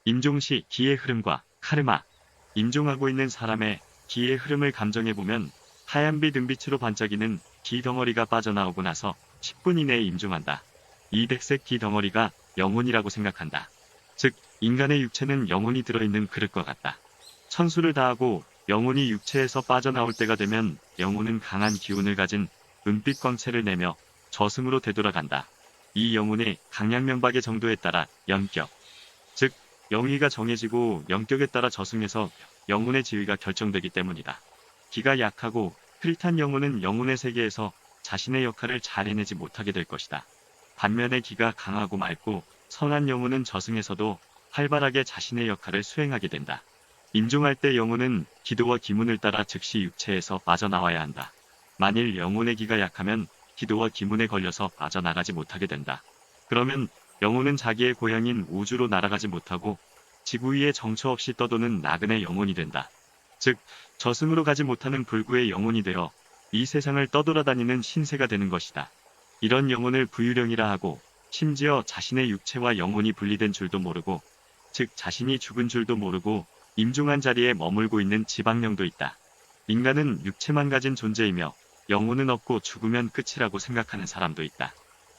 임종시 기의 흐름과 카르마. 임종하고 있는 사람의 기의 흐름을 감정해보면 하얀빛 은빛으로 반짝이는 기 덩어리가 빠져나오고 나서 10분 이내에 임종한다. 이 백색 기 덩어리가 영혼이라고 생각한다. 즉, 인간의 육체는 영혼이 들어있는 그릇과 같다. 천수를 다하고 영혼이 육체에서 빠져나올 때가 되면 영혼은 강한 기운을 가진 은빛 광채를 내며 저승으로 되돌아간다. 이 영혼의 강약면박의 정도에 따라 영격, 즉 영위가 정해지고 영격에 따라 저승에서 영혼의 지위가 결정되기 때문이다. 기가 약하고 흐릿한 영혼은 영혼의 세계에서 자신의 역할을 잘 해내지 못하게 될 것이다. 반면에 기가 강하고 맑고 선한 영혼은 저승에서도 활발하게 자신의 역할을 수행하게 된다. 임종할 때 영혼은 기도와 기문을 따라 즉시 육체에서 빠져나와야 한다. 만일 영혼의 기가 약하면 기도와 기문에 걸려서 빠져나가지 못하게 된다. 그러면 영혼은 자기의 고향인 우주로 날아가지 못하고 지구 위에 정처 없이 떠도는 나그네 영혼이 된다. 즉, 저승으로 가지 못하는 불구의 영혼이 되어 이 세상을 떠돌아다니는 신세가 되는 것이다. 이런 영혼을 부유령이라 하고 심지어 자신의 육체와 영혼이 분리된 줄도 모르고, 즉 자신이 죽은 줄도 모르고 임종한 자리에 머물고 있는 지방령도 있다. 인간은 육체만 가진 존재이며 영혼은 없고 죽으면 끝이라고 생각하는 사람도 있다.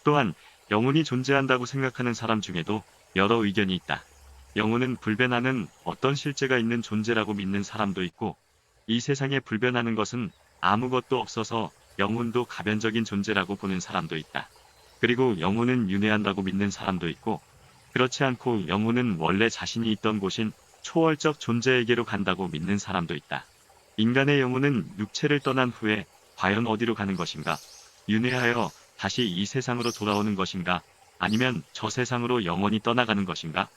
또한 영혼이 존재한다고 생각하는 사람 중에도 여러 의견이 있다. 영혼은 불변하는 어떤 실제가 있는 존재라고 믿는 사람도 있고, 이 세상에 불변하는 것은 아무것도 없어서 영혼도 가변적인 존재라고 보는 사람도 있다. 그리고 영혼은 윤회한다고 믿는 사람도 있고, 그렇지 않고 영혼은 원래 자신이 있던 곳인 초월적 존재에게로 간다고 믿는 사람도 있다. 인간의 영혼은 육체를 떠난 후에 과연 어디로 가는 것인가? 윤회하여 다시 이 세상으로 돌아오는 것인가? 아니면 저 세상으로 영원히 떠나가는 것인가?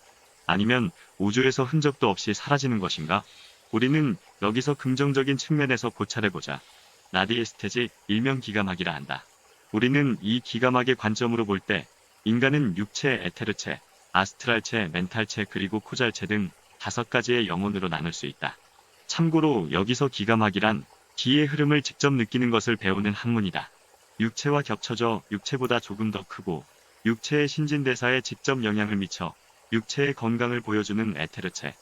아니면 우주에서 흔적도 없이 사라지는 것인가? 우리는 여기서 긍정적인 측면에서 고찰해보자. 나디에스테지, 일명 기가막이라 한다. 우리는 이 기가막의 관점으로 볼 때 인간은 육체, 에테르체, 아스트랄체, 멘탈체 그리고 코잘체 등 5가지의 영혼으로 나눌 수 있다. 참고로 여기서 기가막이란 기의 흐름을 직접 느끼는 것을 배우는 학문이다. 육체와 겹쳐져 육체보다 조금 더 크고 육체의 신진대사에 직접 영향을 미쳐 육체의 건강을 보여주는 에테르체,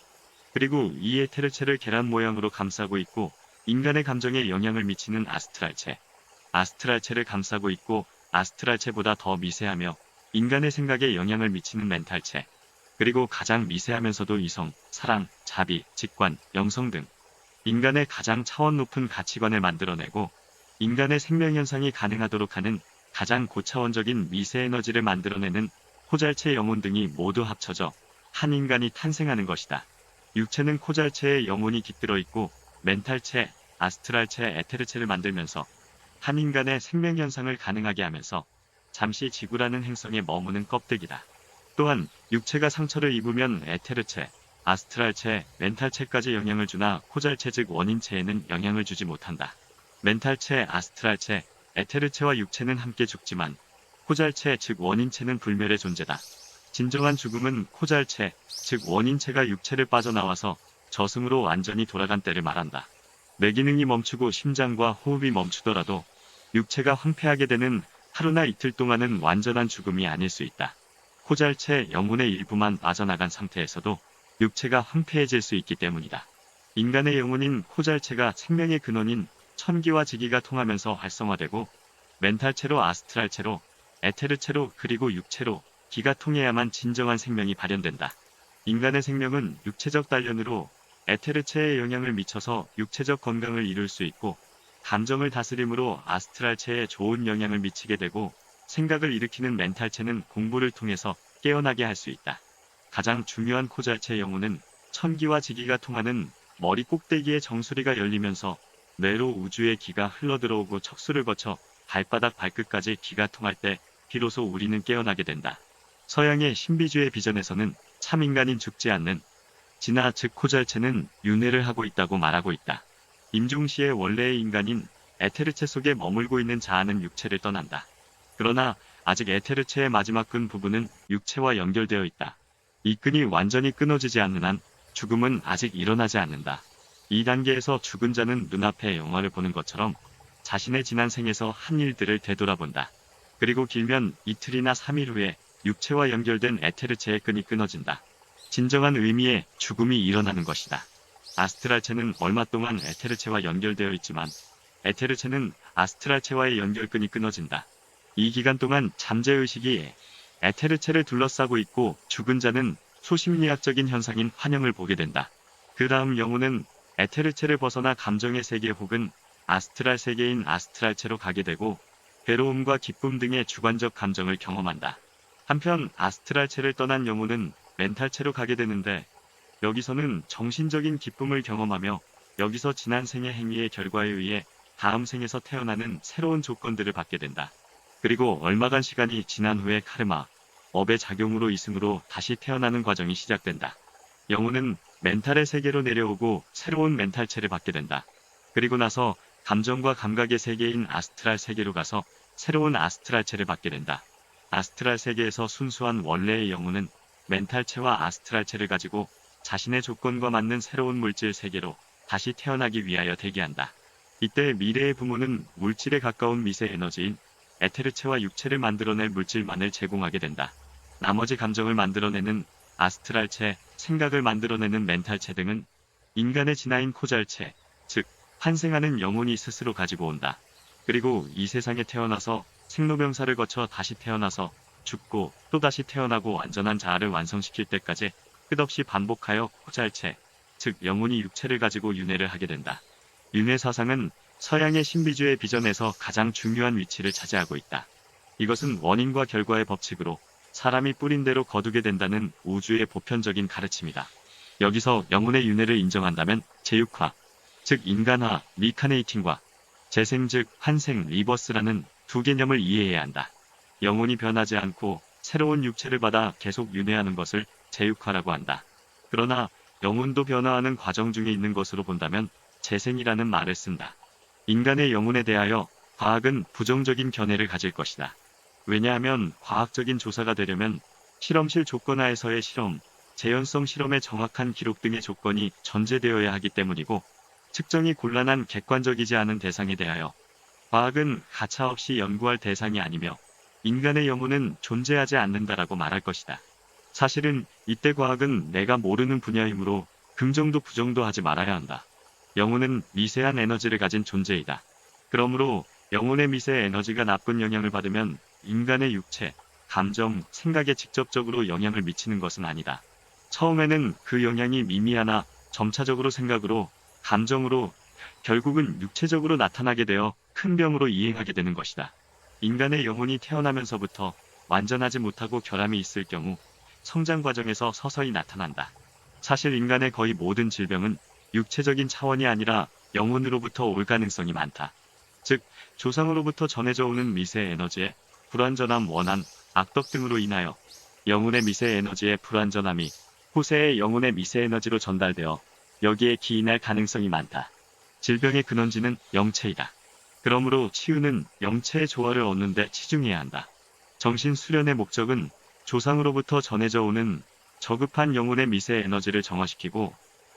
그리고 이 에테르체를 계란 모양으로 감싸고 있고 인간의 감정에 영향을 미치는 아스트랄체, 아스트랄체를 감싸고 있고 아스트랄체보다 더 미세하며 인간의 생각에 영향을 미치는 멘탈체, 그리고 가장 미세하면서도 이성, 사랑, 자비, 직관, 영성 등 인간의 가장 차원 높은 가치관을 만들어내고 인간의 생명현상이 가능하도록 하는 가장 고차원적인 미세에너지를 만들어내는 코잘체 영혼 등이 모두 합쳐져 한 인간이 탄생하는 것이다. 육체는 코잘체의 영혼이 깃들어 있고 멘탈체, 아스트랄체, 에테르체를 만들면서 한 인간의 생명현상을 가능하게 하면서 잠시 지구라는 행성에 머무는 껍데기다. 또한 육체가 상처를 입으면 에테르체, 아스트랄체, 멘탈체까지 영향을 주나 코잘체 즉 원인체에는 영향을 주지 못한다. 멘탈체, 아스트랄체, 에테르체와 육체는 함께 죽지만 코잘체 즉 원인체는 불멸의 존재다. 진정한 죽음은 코잘체 즉 원인체가 육체를 빠져나와서 저승으로 완전히 돌아간 때를 말한다. 뇌 기능이 멈추고 심장과 호흡이 멈추더라도 육체가 황폐하게 되는 하루나 이틀 동안은 완전한 죽음이 아닐 수 있다. 코잘체 영혼의 일부만 빠져나간 상태에서도 육체가 황폐해질 수 있기 때문이다. 인간의 영혼인 코잘체가 생명의 근원인 천기와 지기가 통하면서 활성화되고 멘탈체로 아스트랄체로 에테르체로 그리고 육체로 기가 통해야만 진정한 생명이 발현된다. 인간의 생명은 육체적 단련으로 에테르체에 영향을 미쳐서 육체적 건강을 이룰 수 있고 감정을 다스림으로 아스트랄체에 좋은 영향을 미치게 되고 생각을 일으키는 멘탈체는 공부를 통해서 깨어나게 할 수 있다. 가장 중요한 코잘체 영혼은 천기와 지기가 통하는 머리 꼭대기의 정수리가 열리면서 뇌로 우주의 기가 흘러들어오고 척수를 거쳐 발바닥 발끝까지 기가 통할 때 비로소 우리는 깨어나게 된다. 서양의 신비주의 비전에서는 참 인간인 죽지 않는 진화 즉 코잘체는 윤회를 하고 있다고 말하고 있다. 임종시의 원래의 인간인 에테르체 속에 머물고 있는 자아는 육체를 떠난다. 그러나 아직 에테르체의 마지막 끈 부분은 육체와 연결되어 있다. 이 끈이 완전히 끊어지지 않는 한 죽음은 아직 일어나지 않는다. 이 단계에서 죽은 자는 눈앞의 영화를 보는 것처럼 자신의 지난 생에서 한 일들을 되돌아본다. 그리고 길면 이틀이나 3일 후에 육체와 연결된 에테르체의 끈이 끊어진다. 진정한 의미의 죽음이 일어나는 것이다. 아스트랄체는 얼마 동안 에테르체와 연결되어 있지만 에테르체는 아스트랄체와의 연결끈이 끊어진다. 이 기간 동안 잠재의식이 에테르체를 둘러싸고 있고 죽은 자는 소심리학적인 현상인 환영을 보게 된다. 그 다음 영혼은 에테르체를 벗어나 감정의 세계 혹은 아스트랄 세계인 아스트랄체로 가게 되고 괴로움과 기쁨 등의 주관적 감정을 경험한다. 한편 아스트랄체를 떠난 영혼은 멘탈체로 가게 되는데 여기서는 정신적인 기쁨을 경험하며 여기서 지난 생의 행위의 결과에 의해 다음 생에서 태어나는 새로운 조건들을 받게 된다. 그리고 얼마간 시간이 지난 후에 카르마, 업의 작용으로 이승으로 다시 태어나는 과정이 시작된다. 영혼은 멘탈의 세계로 내려오고 새로운 멘탈체를 받게 된다. 그리고 나서 감정과 감각의 세계인 아스트랄 세계로 가서 새로운 아스트랄체를 받게 된다. 아스트랄 세계에서 순수한 원래의 영혼은 멘탈체와 아스트랄체를 가지고 자신의 조건과 맞는 새로운 물질 세계로 다시 태어나기 위하여 대기한다. 이때 미래의 부모는 물질에 가까운 미세 에너지인 에테르체와 육체를 만들어낼 물질만을 제공하게 된다. 나머지 감정을 만들어내는 아스트랄체, 생각을 만들어내는 멘탈체 등은 인간의 진화인 코잘체, 즉 환생하는 영혼이 스스로 가지고 온다. 그리고 이 세상에 태어나서 생로병사를 거쳐 다시 태어나서 죽고 또다시 태어나고 완전한 자아를 완성시킬 때까지 끝없이 반복하여 코잘체, 즉 영혼이 육체를 가지고 윤회를 하게 된다. 윤회 사상은 서양의 신비주의 비전에서 가장 중요한 위치를 차지하고 있다. 이것은 원인과 결과의 법칙으로 사람이 뿌린 대로 거두게 된다는 우주의 보편적인 가르침이다. 여기서 영혼의 윤회를 인정한다면 제육화, 즉 인간화, 리카네이팅과 재생 즉 환생, 리버스라는 두 개념을 이해해야 한다. 영혼이 변하지 않고 새로운 육체를 받아 계속 윤회하는 것을 제육화라고 한다. 그러나 영혼도 변화하는 과정 중에 있는 것으로 본다면 재생이라는 말을 쓴다. 인간의 영혼에 대하여 과학은 부정적인 견해를 가질 것이다. 왜냐하면 과학적인 조사가 되려면 실험실 조건하에서의 실험, 재현성 실험의 정확한 기록 등의 조건이 전제되어야 하기 때문이고 측정이 곤란한 객관적이지 않은 대상에 대하여 과학은 가차없이 연구할 대상이 아니며 인간의 영혼은 존재하지 않는다라고 말할 것이다. 사실은 이때 과학은 내가 모르는 분야이므로 긍정도 부정도 하지 말아야 한다. 영혼은 미세한 에너지를 가진 존재이다. 그러므로 영혼의 미세 에너지가 나쁜 영향을 받으면 인간의 육체, 감정, 생각에 직접적으로 영향을 미치는 것은 아니다. 처음에는 그 영향이 미미하나 점차적으로 생각으로, 감정으로, 결국은 육체적으로 나타나게 되어 큰 병으로 이행하게 되는 것이다. 인간의 영혼이 태어나면서부터 완전하지 못하고 결함이 있을 경우 성장 과정에서 서서히 나타난다. 사실 인간의 거의 모든 질병은 육체적인 차원이 아니라 영혼으로부터 올 가능성이 많다. 즉, 조상으로부터 전해져 오는 미세 에너지의 불완전함, 원한, 악덕 등으로 인하여 영혼의 미세 에너지의 불완전함이 후세의 영혼의 미세 에너지로 전달되어 여기에 기인할 가능성이 많다. 질병의 근원지는 영체이다. 그러므로 치유는 영체의 조화를 얻는 데 치중해야 한다. 정신 수련의 목적은 조상으로부터 전해져 오는 저급한 영혼의 미세 에너지를 정화시키고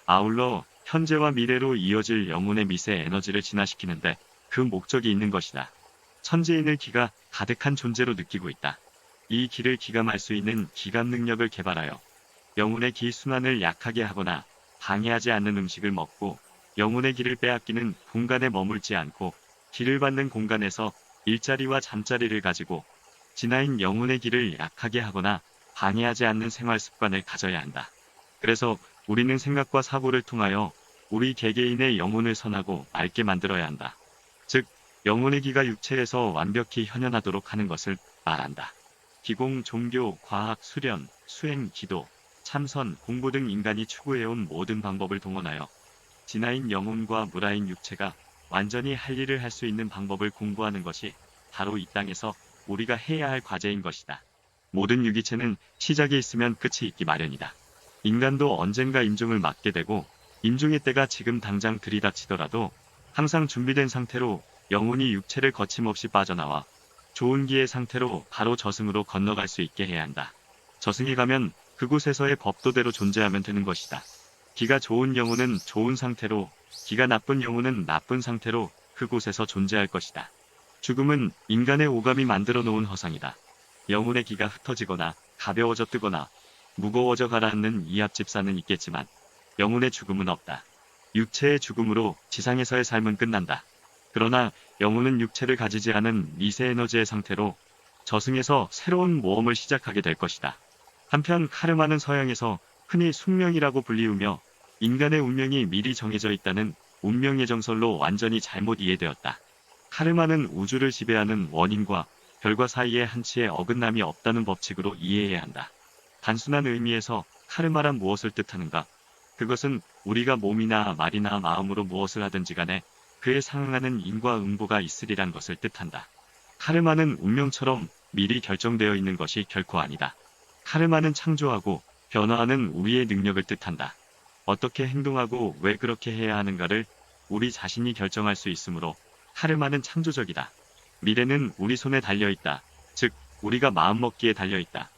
아울러 현재와 미래로 이어질 영혼의 미세 에너지를 진화시키는데 그 목적이 있는 것이다. 천지인을 기가 가득한 존재로 느끼고 있다. 이 기를 기감할 수 있는 기감 능력을 개발하여 영혼의 기 순환을 약하게 하거나 방해하지 않는 음식을 먹고 영혼의 기를 빼앗기는 공간에 머물지 않고 기를 받는 공간에서 일자리와 잠자리를 가지고 진화인 영혼의 기를 약하게 하거나 방해하지 않는 생활 습관을 가져야 한다. 그래서 우리는 생각과 사고를 통하여 우리 개개인의 영혼을 선하고 맑게 만들어야 한다. 즉, 영혼의 기가 육체에서 완벽히 현현하도록 하는 것을 말한다. 기공, 종교, 과학, 수련, 수행, 기도, 참선, 공부 등 인간이 추구해온 모든 방법을 동원하여 진화인 영혼과 무라인 육체가 완전히 할 일을 할 수 있는 방법을 공부하는 것이 바로 이 땅에서 우리가 해야 할 과제인 것이다. 모든 유기체는 시작이 있으면 끝이 있기 마련이다. 인간도 언젠가 임종을 맞게 되고 임종의 때가 지금 당장 들이닥치더라도 항상 준비된 상태로 영혼이 육체를 거침없이 빠져나와 좋은 기의 상태로 바로 저승으로 건너갈 수 있게 해야 한다. 저승에 가면 그곳에서의 법도대로 존재하면 되는 것이다. 기가 좋은 영혼은 좋은 상태로, 기가 나쁜 영혼은 나쁜 상태로 그곳에서 존재할 것이다. 죽음은 인간의 오감이 만들어 놓은 허상이다. 영혼의 기가 흩어지거나 가벼워져 뜨거나 무거워져 가라앉는 이 앞집사는 있겠지만 영혼의 죽음은 없다. 육체의 죽음으로 지상에서의 삶은 끝난다. 그러나 영혼은 육체를 가지지 않은 미세에너지의 상태로 저승에서 새로운 모험을 시작하게 될 것이다. 한편 카르마는 서양에서 흔히 숙명이라고 불리우며 인간의 운명이 미리 정해져 있다는 운명의 정설로 완전히 잘못 이해되었다. 카르마는 우주를 지배하는 원인과 결과 사이에 한치의 어긋남이 없다는 법칙으로 이해해야 한다. 단순한 의미에서 카르마란 무엇을 뜻하는가? 그것은 우리가 몸이나 말이나 마음으로 무엇을 하든지 간에 그에 상응하는 인과 응보가 있으리란 것을 뜻한다. 카르마는 운명처럼 미리 결정되어 있는 것이 결코 아니다. 카르마는 창조하고 변화하는 우리의 능력을 뜻한다. 어떻게 행동하고 왜 그렇게 해야 하는가를 우리 자신이 결정할 수 있으므로 카르마는 창조적이다. 미래는 우리 손에 달려있다. 즉, 우리가 마음먹기에 달려있다.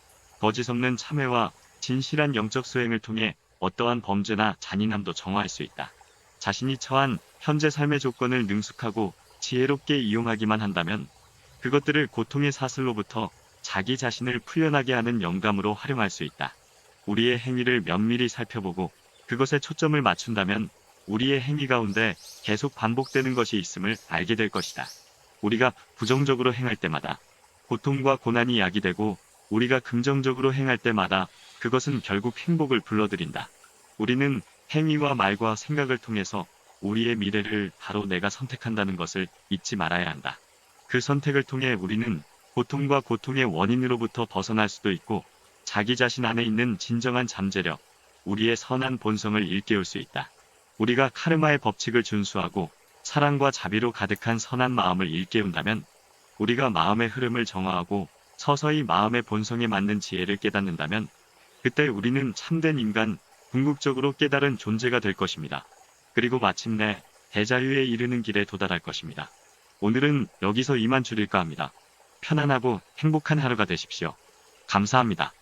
거짓 없는 참회와 진실한 영적 수행을 통해 어떠한 범죄나 잔인함도 정화할 수 있다. 자신이 처한 현재 삶의 조건을 능숙하고 지혜롭게 이용하기만 한다면 그것들을 고통의 사슬로부터 자기 자신을 풀려나게 하는 영감으로 활용할 수 있다. 우리의 행위를 면밀히 살펴보고 그것에 초점을 맞춘다면 우리의 행위 가운데 계속 반복되는 것이 있음을 알게 될 것이다. 우리가 부정적으로 행할 때마다 고통과 고난이 야기되고 우리가 긍정적으로 행할 때마다 그것은 결국 행복을 불러들인다. 우리는 행위와 말과 생각을 통해서 우리의 미래를 바로 내가 선택한다는 것을 잊지 말아야 한다. 그 선택을 통해 우리는 고통과 고통의 원인으로부터 벗어날 수도 있고 자기 자신 안에 있는 진정한 잠재력, 우리의 선한 본성을 일깨울 수 있다. 우리가 카르마의 법칙을 준수하고 사랑과 자비로 가득한 선한 마음을 일깨운다면 우리가 마음의 흐름을 정화하고 서서히 마음의 본성에 맞는 지혜를 깨닫는다면 그때 우리는 참된 인간, 궁극적으로 깨달은 존재가 될 것입니다. 그리고 마침내 대자유에 이르는 길에 도달할 것입니다. 오늘은 여기서 이만 줄일까 합니다. 편안하고 행복한 하루가 되십시오. 감사합니다.